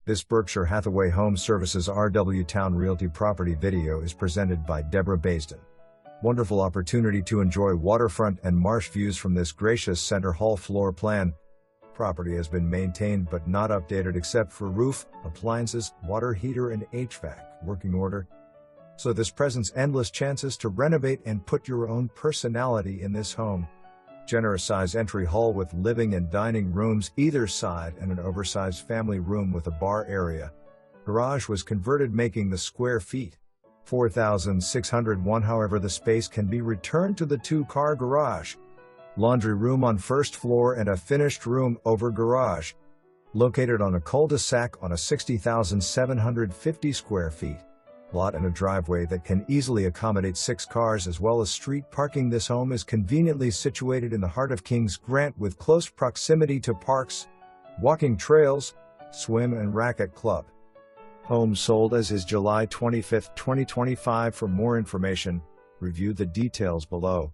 This Berkshire Hathaway Home Services RW Towne Realty property video is presented by Deborah Baisden. Wonderful opportunity to enjoy waterfront and marsh views from this gracious center hall floor plan. Property has been maintained but not updated except for roof, appliances, water heater and HVAC working order. So this presents endless chances to renovate and put your own personality in this home. Generous size entry hall with living and dining rooms either side and an oversized family room with a bar area. Garage was converted making the square feet 4,601. However, the space can be returned to the two-car garage. Laundry room on first floor and a finished room over garage. Located on a cul-de-sac on a 60,750 square feet lot and a driveway that can easily accommodate 6 cars as well as street parking. This home is conveniently situated in the heart of Kings Grant with close proximity to parks, walking trails, swim and racket club. Home sold as is July 25, 2025. For more information, review the details below.